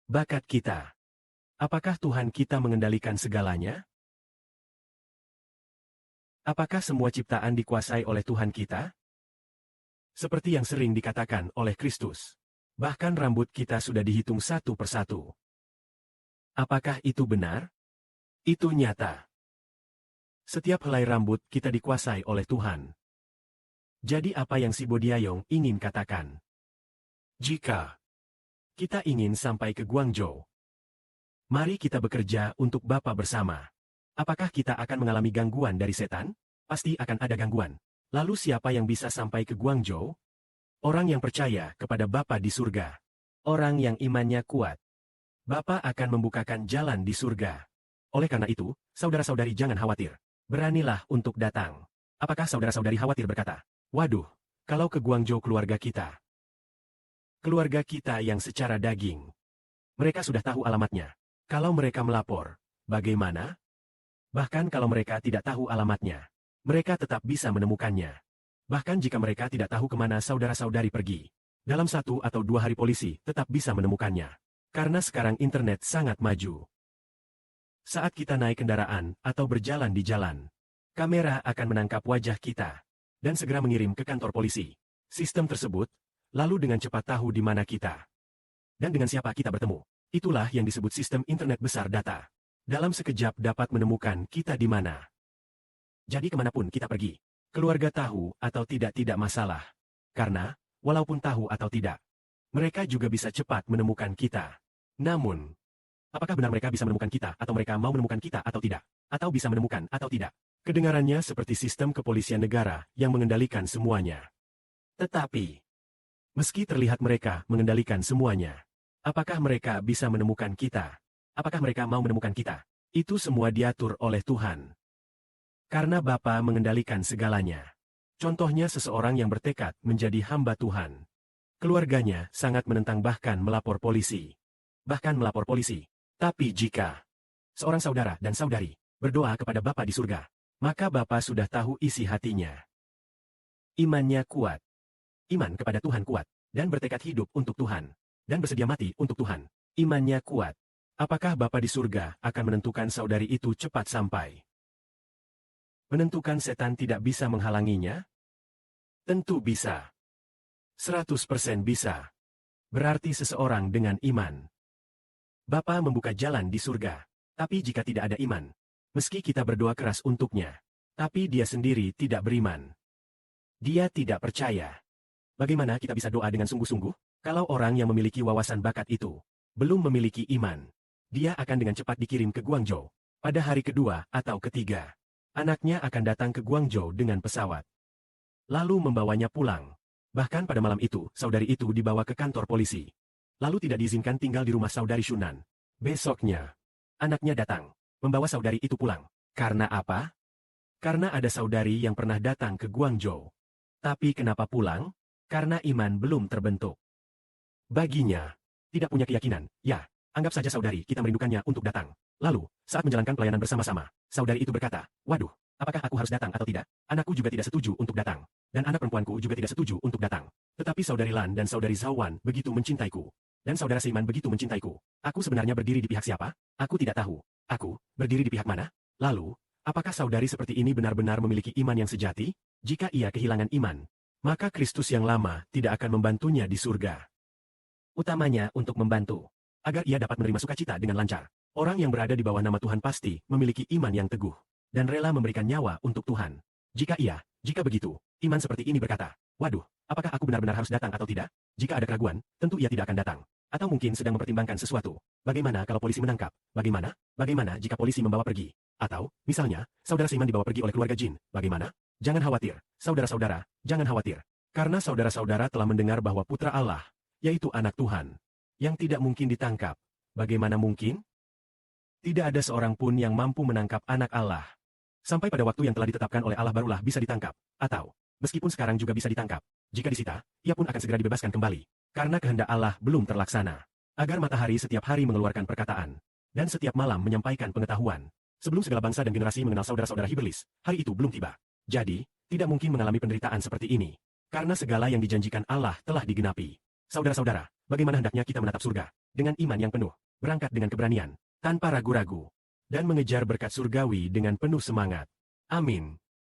bakat kita. Apakah Tuhan kita mengendalikan segalanya? Apakah semua ciptaan dikuasai oleh Tuhan kita? Seperti yang sering dikatakan oleh Kristus. Bahkan rambut kita sudah dihitung satu persatu. Apakah itu benar? Itu nyata. Setiap helai rambut kita dikuasai oleh Tuhan. Jadi apa yang si Bodiayong ingin katakan? Jika kita ingin sampai ke Guangzhou, mari kita bekerja untuk Bapa bersama. Apakah kita akan mengalami gangguan dari setan? Pasti akan ada gangguan. Lalu siapa yang bisa sampai ke Guangzhou? Orang yang percaya kepada Bapa di surga. Orang yang imannya kuat. Bapa akan membukakan jalan di surga. Oleh karena itu, saudara-saudari jangan khawatir. Beranilah untuk datang. Apakah saudara-saudari khawatir berkata, waduh, kalau ke Guangzhou keluarga kita. Keluarga kita yang secara daging. Mereka sudah tahu alamatnya. Kalau mereka melapor, bagaimana? Bahkan kalau mereka tidak tahu alamatnya, mereka tetap bisa menemukannya. Bahkan jika mereka tidak tahu kemana saudara-saudari pergi, dalam 1 atau 2 hari polisi tetap bisa menemukannya. Karena sekarang internet sangat maju. Saat kita naik kendaraan atau berjalan di jalan, kamera akan menangkap wajah kita dan segera mengirim ke kantor polisi. Sistem tersebut lalu dengan cepat tahu di mana kita dan dengan siapa kita bertemu. Itulah yang disebut sistem internet besar data. Dalam sekejap dapat menemukan kita di mana. Jadi kemanapun kita pergi, keluarga tahu atau tidak masalah. Karena, walaupun tahu atau tidak, mereka juga bisa cepat menemukan kita. Namun, apakah benar mereka bisa menemukan kita atau mereka mau menemukan kita atau tidak? Atau bisa menemukan atau tidak? Kedengarannya seperti sistem kepolisian negara yang mengendalikan semuanya. Tetapi, meski terlihat mereka mengendalikan semuanya, apakah mereka bisa menemukan kita? Apakah mereka mau menemukan kita? Itu semua diatur oleh Tuhan. Karena Bapa mengendalikan segalanya. Contohnya seseorang yang bertekad menjadi hamba Tuhan. Keluarganya sangat menentang bahkan melapor polisi. Tapi jika seorang saudara dan saudari berdoa kepada Bapa di surga, maka Bapa sudah tahu isi hatinya. Imannya kuat. Iman kepada Tuhan kuat. Dan bertekad hidup untuk Tuhan. Dan bersedia mati untuk Tuhan. Imannya kuat. Apakah Bapa di surga akan menentukan saudari itu cepat sampai? Menentukan setan tidak bisa menghalanginya? Tentu bisa. 100% bisa. Berarti seseorang dengan iman. Bapa membuka jalan di surga. Tapi jika tidak ada iman, meski kita berdoa keras untuknya, tapi dia sendiri tidak beriman. Dia tidak percaya. Bagaimana kita bisa doa dengan sungguh-sungguh? Kalau orang yang memiliki wawasan bakat itu belum memiliki iman, dia akan dengan cepat dikirim ke Guangzhou. Pada hari kedua atau ketiga, anaknya akan datang ke Guangzhou dengan pesawat. Lalu membawanya pulang. Bahkan pada malam itu, saudari itu dibawa ke kantor polisi. Lalu tidak diizinkan tinggal di rumah saudari Shunan. Besoknya, anaknya datang, membawa saudari itu pulang. Karena apa? Karena ada saudari yang pernah datang ke Guangzhou. Tapi kenapa pulang? Karena iman belum terbentuk. Baginya, tidak punya keyakinan, ya. Anggap saja saudari, kita merindukannya untuk datang. Lalu, saat menjalankan pelayanan bersama-sama, saudari itu berkata, waduh, apakah aku harus datang atau tidak? Anakku juga tidak setuju untuk datang. Dan anak perempuanku juga tidak setuju untuk datang. Tetapi saudari Lan dan saudari Zhaowan begitu mencintaiku. Dan saudara Seiman begitu mencintaiku. Aku sebenarnya berdiri di pihak siapa? Aku tidak tahu. Aku, berdiri di pihak mana? Lalu, apakah saudari seperti ini benar-benar memiliki iman yang sejati? Jika ia kehilangan iman, maka Kristus yang lama tidak akan membantunya di surga. Utamanya untuk membantu agar ia dapat menerima sukacita dengan lancar. Orang yang berada di bawah nama Tuhan pasti memiliki iman yang teguh dan rela memberikan nyawa untuk Tuhan. Jika begitu, iman seperti ini berkata, waduh, apakah aku benar-benar harus datang atau tidak? Jika ada keraguan, tentu ia tidak akan datang. Atau mungkin sedang mempertimbangkan sesuatu. Bagaimana kalau polisi menangkap? Bagaimana jika polisi membawa pergi? Atau, misalnya, saudara Seiman dibawa pergi oleh keluarga jin. Bagaimana? Jangan khawatir, saudara-saudara, jangan khawatir. Karena saudara-saudara telah mendengar bahwa Putra Allah, yaitu anak Tuhan, yang tidak mungkin ditangkap. Bagaimana mungkin? Tidak ada seorang pun yang mampu menangkap anak Allah. Sampai pada waktu yang telah ditetapkan oleh Allah barulah bisa ditangkap. Atau, meskipun sekarang juga bisa ditangkap. Jika disita, ia pun akan segera dibebaskan kembali. Karena kehendak Allah belum terlaksana. Agar matahari setiap hari mengeluarkan perkataan. Dan setiap malam menyampaikan pengetahuan. Sebelum segala bangsa dan generasi mengenal saudara-saudara Hibberlis, hari itu belum tiba. Jadi, tidak mungkin mengalami penderitaan seperti ini. Karena segala yang dijanjikan Allah telah digenapi. Saudara-saudara, bagaimana hendaknya kita menatap surga? Dengan iman yang penuh, berangkat dengan keberanian, tanpa ragu-ragu, dan mengejar berkat surgawi dengan penuh semangat. Amin.